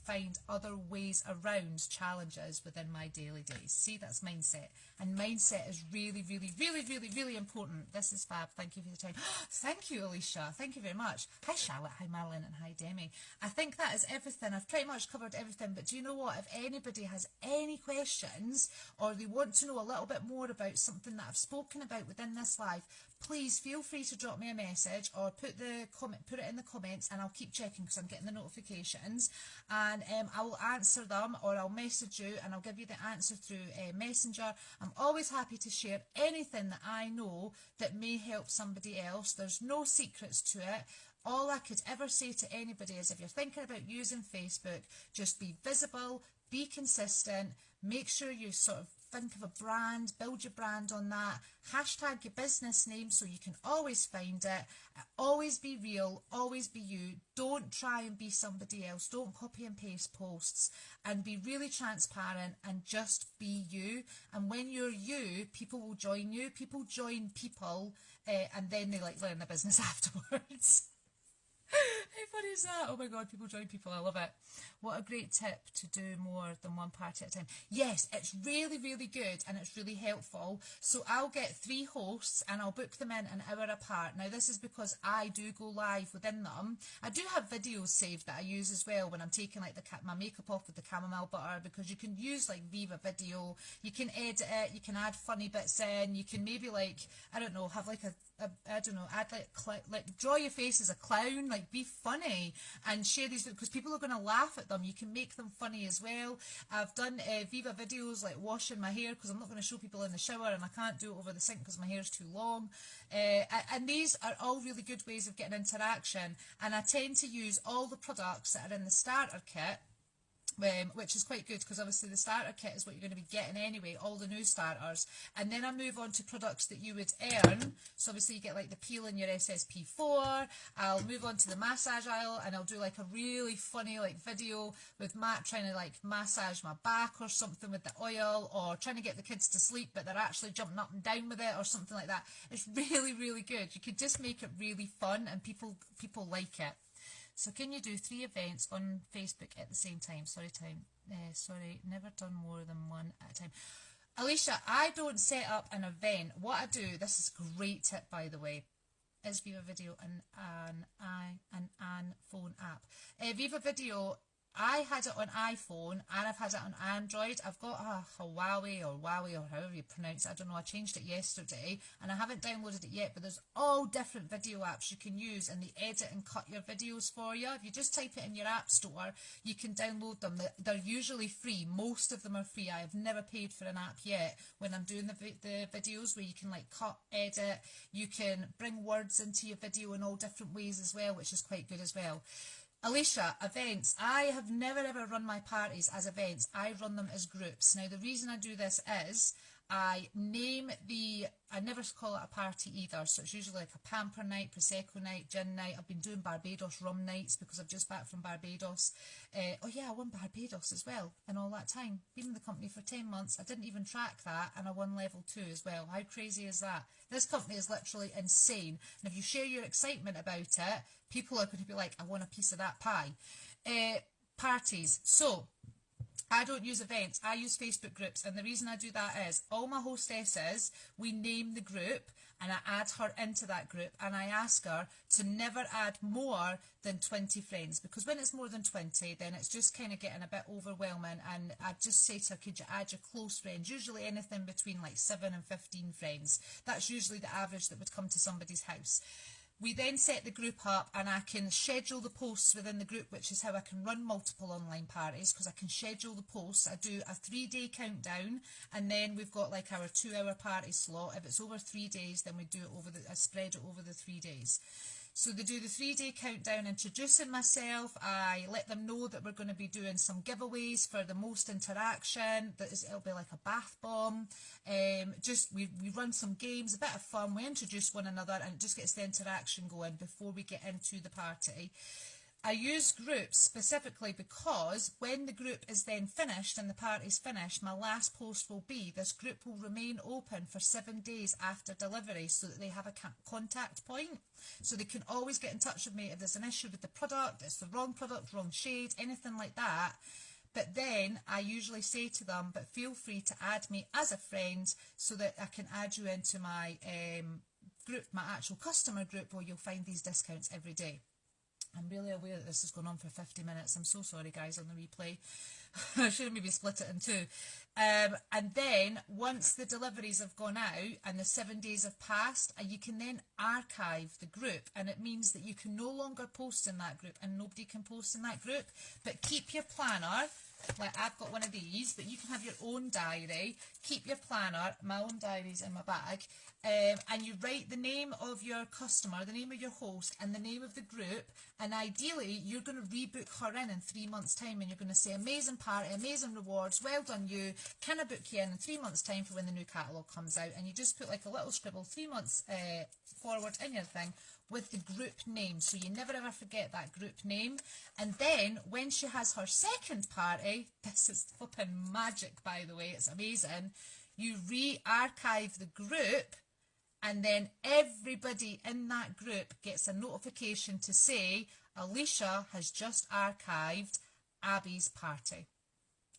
find other ways around challenges within my daily days. See, that's mindset. And mindset is really, really, really, really, really important. This is fab. Thank you for your time. Thank you, Alicia. Thank you very much. Hi, Charlotte. Hi, Marilyn. And hi, Demi. I think that is everything. I've pretty much covered everything. But do you know what? If anybody has any questions, or they want to know a little bit more about something that I've spoken about within this live, please feel free to drop me a message or put it in the comments, and I'll keep checking because I'm getting the notifications, and I will answer them, or I'll message you and I'll give you the answer through Messenger. I'm always happy to share anything that I know that may help somebody else. There's no secrets to it. All I could ever say to anybody is, if you're thinking about using Facebook, just be visible, be consistent, make sure you sort of think of a brand, build your brand on that, hashtag your business name so you can always find it, always be real, always be you, don't try and be somebody else, don't copy and paste posts, and be really transparent and just be you. And when you're you, people will join you, people join people, and then they like learn the business afterwards. How funny is that? Oh my god, people join people, I love it. What a great tip to do more than one party at a time. Yes, it's really, really good and it's really helpful. So I'll get 3 hosts and I'll book them in an hour apart. Now this is because I do go live within them. I do have videos saved that I use as well when I'm taking like my makeup off with the chamomile butter, because you can use like Viva Video, you can edit it, you can add funny bits in, you can maybe like, I don't know, have like I don't know, add like draw your face as a clown, like be funny and share these, because people are going to laugh at them. You can make them funny as well. I've done Viva videos like washing my hair, because I'm not going to show people in the shower and I can't do it over the sink because my hair's too long. And these are all really good ways of getting interaction, and I tend to use all the products that are in the starter kit, which is quite good, because obviously the starter kit is what you're going to be getting anyway, all the new starters, and then I move on to products that you would earn. So obviously you get like the peel in your SSP4. I'll move on to the massage aisle and I'll do like a really funny like video with Matt trying to like massage my back or something with the oil, or trying to get the kids to sleep but they're actually jumping up and down with it or something like that. It's really, really good. You could just make it really fun and people like it. So can you do 3 events on Facebook at the same time? Sorry, never done more than one at a time. Alicia, I don't set up an event. What I do, this is a great tip by the way, is Viva Video and an phone app. Viva Video, I had it on iPhone and I've had it on Android. I've got a Huawei or however you pronounce it. I don't know. I changed it yesterday and I haven't downloaded it yet, but there's all different video apps you can use and they edit and cut your videos for you. If you just type it in your app store, you can download them. They're usually free. Most of them are free. I have never paid for an app yet when I'm doing the videos, where you can like cut, edit, you can bring words into your video in all different ways as well, which is quite good as well. Alicia, events. I have never ever run my parties as events. I run them as groups. Now the reason I do this is I never call it a party either, so it's usually like a pamper night, Prosecco night, gin night. I've been doing Barbados rum nights because I've just back from Barbados. Oh yeah, I won Barbados as well in all that time. Been in the company for 10 months. I didn't even track that, and I won level 2 as well. How crazy is that? This company is literally insane, and if you share your excitement about it, people are going to be like, I want a piece of that pie. Parties. So I don't use events, I use Facebook groups, and the reason I do that is all my hostesses, we name the group and I add her into that group and I ask her to never add more than 20 friends, because when it's more than 20 then it's just kind of getting a bit overwhelming, and I just say to her, could you add your close friends, usually anything between like 7 and 15 friends. That's usually the average that would come to somebody's house. We then set the group up and I can schedule the posts within the group, which is how I can run multiple online parties, because I can schedule the posts. I do a 3-day countdown and then we've got like our 2-hour party slot. If it's over 3 days, then we do it I spread it over the 3 days. So they do the 3-day countdown, introducing myself. I let them know that we're going to be doing some giveaways for the most interaction. It'll be like a bath bomb. We run some games, a bit of fun. We introduce one another and it just gets the interaction going before we get into the party. I use groups specifically because when the group is then finished and the party's finished, my last post will be, this group will remain open for 7 days after delivery so that they have a contact point. So they can always get in touch with me if there's an issue with the product, it's the wrong product, wrong shade, anything like that. But then I usually say to them, but feel free to add me as a friend so that I can add you into my group, my actual customer group, where you'll find these discounts every day. I'm really aware that this has gone on for 50 minutes. I'm so sorry, guys, on the replay. I should have maybe split it in two. And then once the deliveries have gone out and the 7 days have passed, you can then archive the group, and it means that you can no longer post in that group and nobody can post in that group. But keep your planner. Like, I've got one of these, but you can have your own diary. Keep your planner. My own diary's in my bag. And you write the name of your customer, the name of your host, and the name of the group. And ideally, you're going to rebook her in 3 months' time, and you're going to say, amazing party, amazing rewards, well done you. Can I book you in 3 months' time for when the new catalogue comes out? And you just put like a little scribble 3 months forward in your thing with the group name, so you never ever forget that group name. And then when she has her second party, this is flipping magic, by the way, it's amazing, you re-archive the group, and then everybody in that group gets a notification to say Alicia has just archived Abby's party.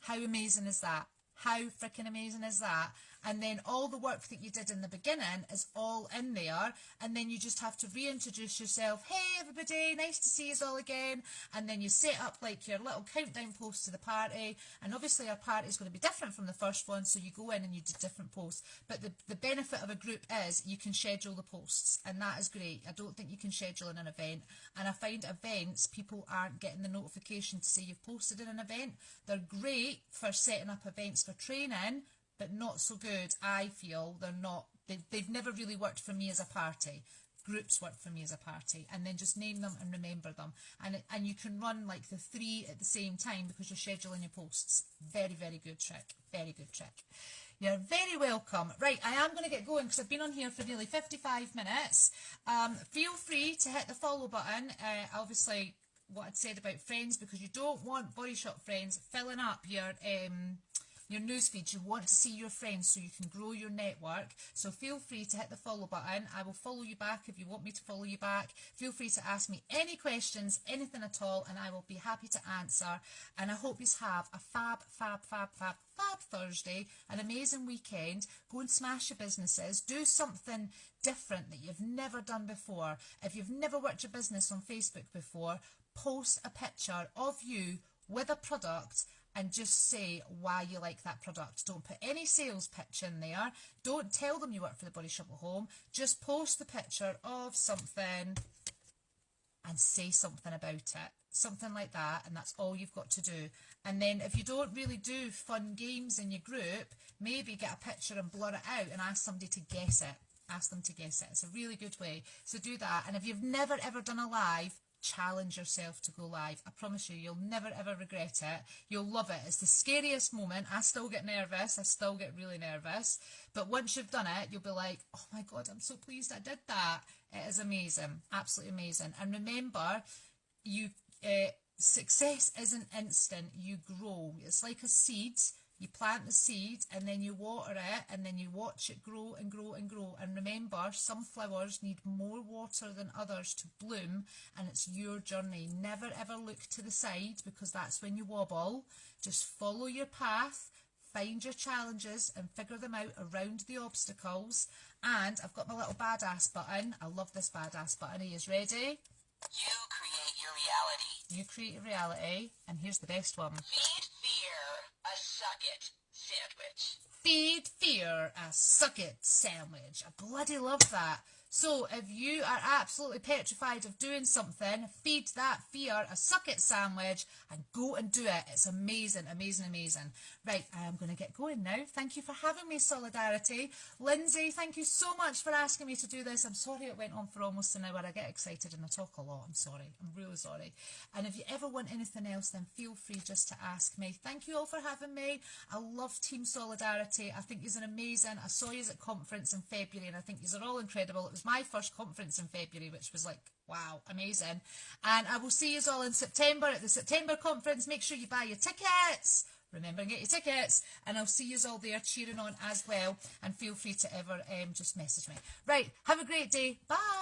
How amazing is that? How freaking amazing is that? And then all the work that you did in the beginning is all in there, and then you just have to reintroduce yourself. Hey everybody, nice to see you all again. And then you set up like your little countdown post to the party, and obviously our party is going to be different from the first one, so you go in and you do different posts. But the benefit of a group is you can schedule the posts, and that is great. I don't think you can schedule in an event, and I find events, people aren't getting the notification to say you've posted in an event. They're great for setting up events for training, but not so good, I feel. They're not, they've never really worked for me as a party. Groups work for me as a party, and then just name them and remember them. And you can run like the 3 at the same time because you're scheduling your posts. Very, very good trick. Very good trick. You're very welcome. Right, I am going to get going because I've been on here for nearly 55 minutes. Feel free to hit the follow button. Obviously, what I'd said about friends, because you don't want Body Shop friends filling up your newsfeed. You want to see your friends so you can grow your network. So feel free to hit the follow button. I will follow you back if you want me to follow you back. Feel free to ask me any questions, anything at all, and I will be happy to answer. And I hope you have a fab Thursday, an amazing weekend. Go and smash your businesses. Do something different that you've never done before. If you've never worked your business on Facebook before, post a picture of you with a product and just say why you like that product. Don't put any sales pitch in there. Don't tell them you work for the Body Shop at Home. Just post the picture of something and say something about it. Something like that, and that's all you've got to do. And then if you don't really do fun games in your group, maybe get a picture and blur it out and ask somebody to guess it. Ask them to guess it. It's a really good way. So do that. And if you've never ever done a live, challenge yourself to go live. I promise you, you'll never ever regret it. You'll love it. It's the scariest moment. I still get nervous. I still get really nervous. But once you've done it, you'll be like, oh my God, I'm so pleased I did that. It is amazing. Absolutely amazing. And remember, success isn't instant. You grow. It's like a seed. You plant the seed and then you water it and then you watch it grow and grow and grow. And remember, some flowers need more water than others to bloom, and it's your journey. Never ever look to the side, because that's when you wobble. Just follow your path, find your challenges and figure them out around the obstacles. And I've got my little badass button. I love this badass button. Are you ready? You create your reality. You create your reality. And here's the best one. Feed fear a suck-it sandwich. Feed fear a suck-it sandwich. I bloody love that. So if you are absolutely petrified of doing something, feed that fear a suck-it sandwich and go and do it. It's amazing, amazing, amazing. Right, I am going to get going now. Thank you for having me, Solidarity. Lindsay, thank you so much for asking me to do this. I'm sorry it went on for almost an hour. I get excited and I talk a lot. I'm sorry. I'm really sorry. And if you ever want anything else, then feel free just to ask me. Thank you all for having me. I love Team Solidarity. I think you're amazing. I saw you at conference in February and I think you're all incredible. It was my first conference in February, which was like, wow, amazing. And I will see you all in September at the September conference. Make sure you buy your tickets. Remember and get your tickets. And I'll see you all there cheering on as well. And feel free to ever just message me. Right, have a great day. Bye.